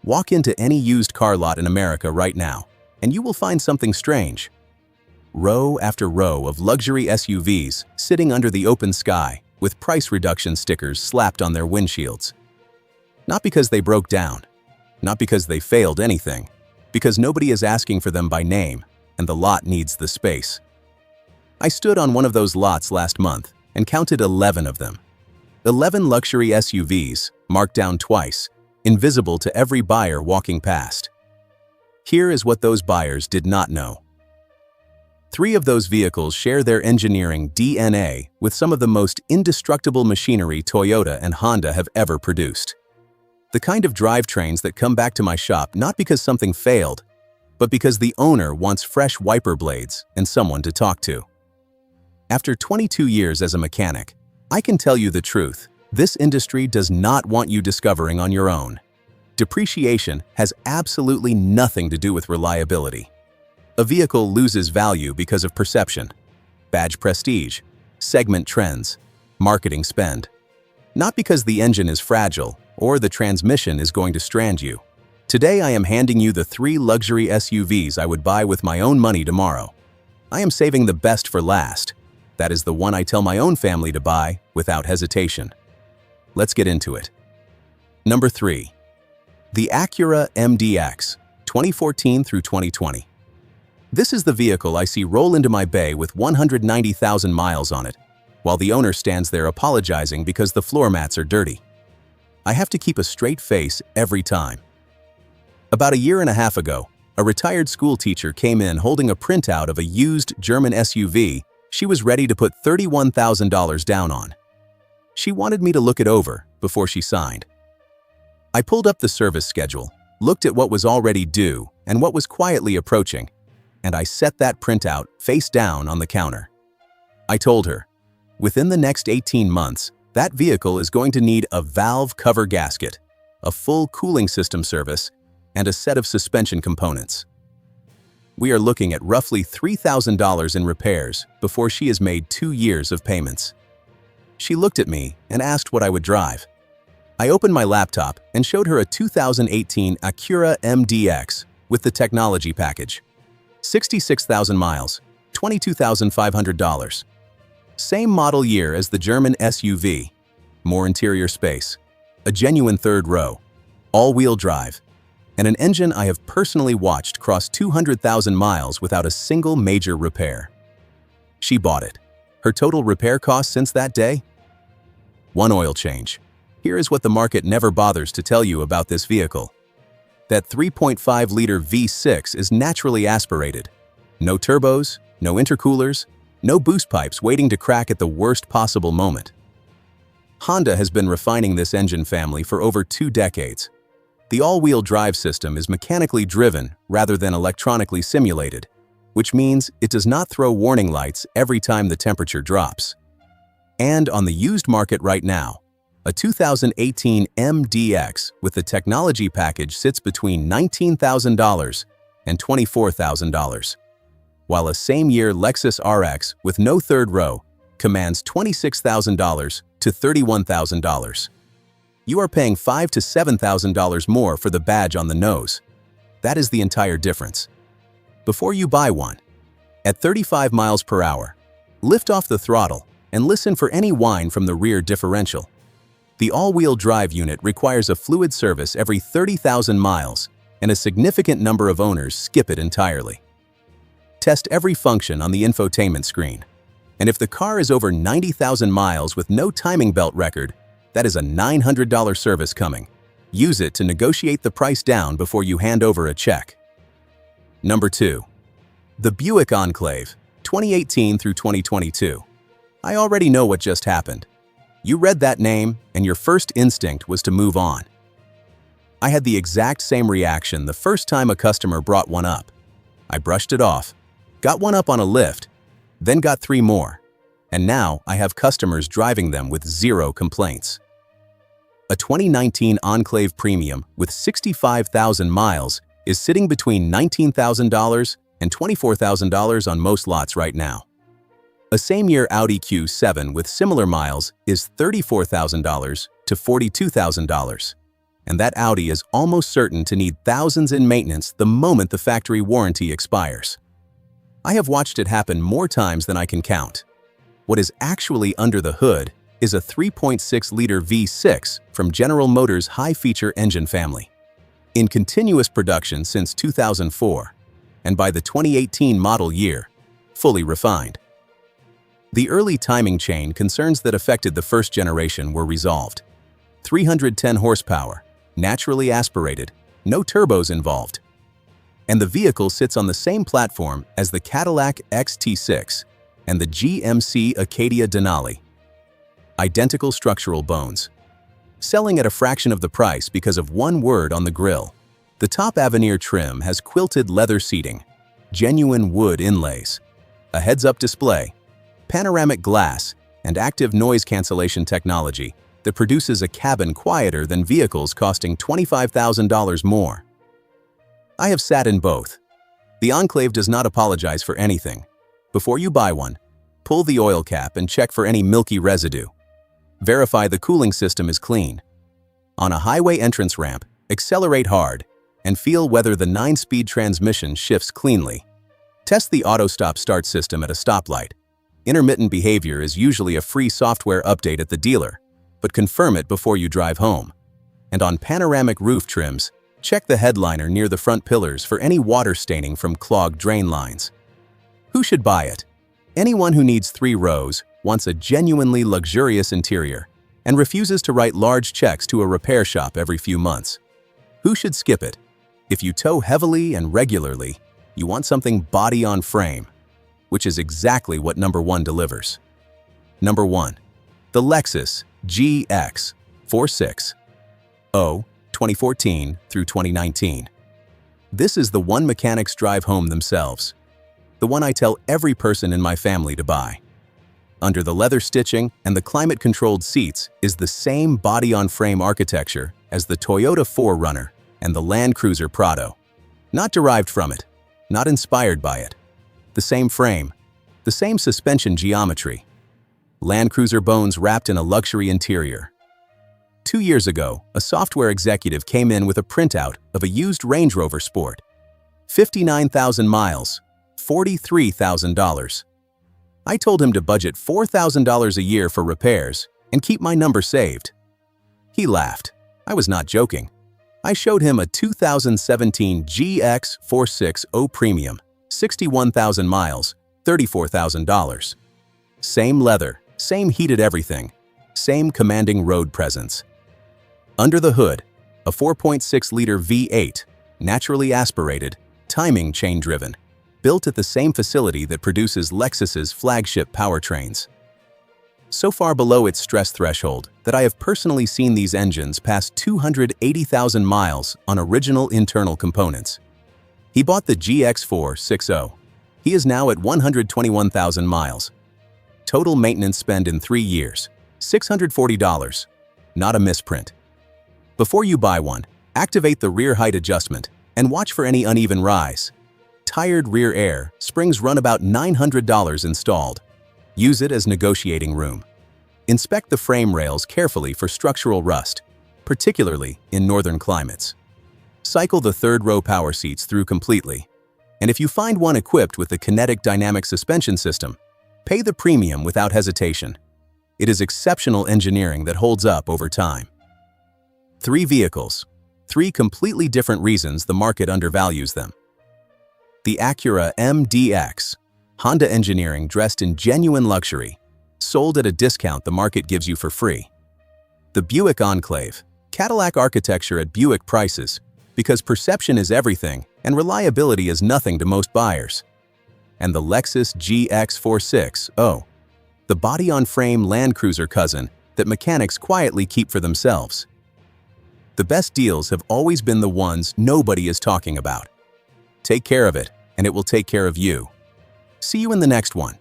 Walk into any used car lot in America right now, and you will find something strange. Row after row of luxury SUVs sitting under the open sky with price reduction stickers slapped on their windshields. Not because they broke down, not because they failed anything, because nobody is asking for them by name, and the lot needs the space. I stood on one of those lots last month and counted 11 of them. 11 luxury SUVs, marked down twice, invisible to every buyer walking past. Here is what those buyers did not know. 3 of those vehicles share their engineering DNA with some of the most indestructible machinery Toyota and Honda have ever produced. The kind of drivetrains that come back to my shop not because something failed, but because the owner wants fresh wiper blades and someone to talk to. After 22 years as a mechanic, I can tell you the truth. This industry does not want you discovering on your own. Depreciation has absolutely nothing to do with reliability. A vehicle loses value because of perception, badge prestige, segment trends, marketing spend. Not because the engine is fragile or the transmission is going to strand you. Today I am handing you the 3 luxury SUVs I would buy with my own money tomorrow. I am saving the best for last. That is the one I tell my own family to buy without hesitation. Let's get into it. Number 3. The Acura MDX, 2014 through 2020. This is the vehicle I see roll into my bay with 190,000 miles on it, while the owner stands there apologizing because the floor mats are dirty. I have to keep a straight face every time. About a year and a half ago, a retired school teacher came in holding a printout of a used German SUV she was ready to put $31,000 down on. She wanted me to look it over before she signed. I pulled up the service schedule, looked at what was already due and what was quietly approaching, and I set that printout face down on the counter. I told her, within the next 18 months, that vehicle is going to need a valve cover gasket, a full cooling system service, and a set of suspension components. We are looking at roughly $3,000 in repairs before she has made 2 years of payments. She looked at me and asked what I would drive. I opened my laptop and showed her a 2018 Acura MDX with the technology package. 66,000 miles, $22,500. Same model year as the German SUV, more interior space, a genuine third row, all-wheel drive, and an engine I have personally watched cross 200,000 miles without a single major repair. She bought it. Her total repair cost since that day? 1 oil change. Here is what the market never bothers to tell you about this vehicle. That 3.5-liter V6 is naturally aspirated. No turbos, no intercoolers, no boost pipes waiting to crack at the worst possible moment. Honda has been refining this engine family for over 2 decades. The all-wheel drive system is mechanically driven rather than electronically simulated, which means it does not throw warning lights every time the temperature drops. And on the used market right now, a 2018 MDX with the technology package sits between $19,000 and $24,000, while a same-year Lexus RX with no third row commands $26,000 to $31,000. You are paying $5,000 to $7,000 more for the badge on the nose. That is the entire difference. Before you buy one, at 35 miles per hour, lift off the throttle and listen for any whine from the rear differential. The all-wheel drive unit requires a fluid service every 30,000 miles, and a significant number of owners skip it entirely. Test every function on the infotainment screen, and if the car is over 90,000 miles with no timing belt record, that is a $900 service coming. Use it to negotiate the price down before you hand over a check. Number 2. The Buick Enclave, 2018 through 2022. I already know what just happened. You read that name, and your first instinct was to move on. I had the exact same reaction the first time a customer brought one up. I brushed it off, got one up on a lift, then got 3 more, and now I have customers driving them with 0 complaints. A 2019 Enclave Premium with 65,000 miles is sitting between $19,000 and $24,000 on most lots right now. A same-year Audi Q7 with similar miles is $34,000 to $42,000. and that Audi is almost certain to need thousands in maintenance the moment the factory warranty expires. I have watched it happen more times than I can count. What is actually under the hood is a 3.6-liter V6 from General Motors' high-feature engine family. In continuous production since 2004, and by the 2018 model year, fully refined. The early timing chain concerns that affected the first generation were resolved. 310 horsepower, naturally aspirated, no turbos involved. And the vehicle sits on the same platform as the Cadillac XT6 and the GMC Acadia Denali. Identical structural bones. Selling at a fraction of the price because of one word on the grille. The top Avenir trim has quilted leather seating, genuine wood inlays, a heads-up display, panoramic glass, and active noise cancellation technology that produces a cabin quieter than vehicles costing $25,000 more. I have sat in both. The Enclave does not apologize for anything. Before you buy one, pull the oil cap and check for any milky residue. Verify the cooling system is clean. On a highway entrance ramp, accelerate hard and feel whether the 9-speed transmission shifts cleanly. Test the auto-stop start system at a stoplight. Intermittent behavior is usually a free software update at the dealer, but confirm it before you drive home. And on panoramic roof trims, check the headliner near the front pillars for any water staining from clogged drain lines. Who should buy it? Anyone who needs 3 rows, wants a genuinely luxurious interior, and refuses to write large checks to a repair shop every few months. Who should skip it? If you tow heavily and regularly, you want something body on frame, which is exactly what number 1 delivers. Number 1. The Lexus GX 46 2014 through 2019. This is the one mechanics drive home themselves. The one I tell every person in my family to buy. Under the leather stitching and the climate-controlled seats is the same body-on-frame architecture as the Toyota 4Runner and the Land Cruiser Prado. Not derived from it, not inspired by it. The same frame, the same suspension geometry. Land Cruiser bones wrapped in a luxury interior. 2 years ago, a software executive came in with a printout of a used Range Rover Sport. 59,000 miles, $43,000. I told him to budget $4,000 a year for repairs and keep my number saved. He laughed. I was not joking. I showed him a 2017 GX 460 Premium, 61,000 miles, $34,000. Same leather, same heated everything, same commanding road presence. Under the hood, a 4.6-liter V8, naturally aspirated, timing chain-driven, built at the same facility that produces Lexus's flagship powertrains. So far below its stress threshold that I have personally seen these engines pass 280,000 miles on original internal components. He bought the GX 460. He is now at 121,000 miles. Total maintenance spend in 3 years, $640. Not a misprint. Before you buy one, activate the rear height adjustment and watch for any uneven rise. Tired rear air springs run about $900 installed. Use it as negotiating room. Inspect the frame rails carefully for structural rust, particularly in northern climates. Cycle the third-row power seats through completely. And if you find one equipped with the kinetic dynamic suspension system, pay the premium without hesitation. It is exceptional engineering that holds up over time. 3 vehicles, 3 completely different reasons the market undervalues them. The Acura MDX, Honda engineering dressed in genuine luxury, sold at a discount the market gives you for free. The Buick Enclave, Cadillac architecture at Buick prices, because perception is everything and reliability is nothing to most buyers. And the Lexus GX 460, the body-on-frame Land Cruiser cousin that mechanics quietly keep for themselves. The best deals have always been the ones nobody is talking about. Take care of it, and it will take care of you. See you in the next one.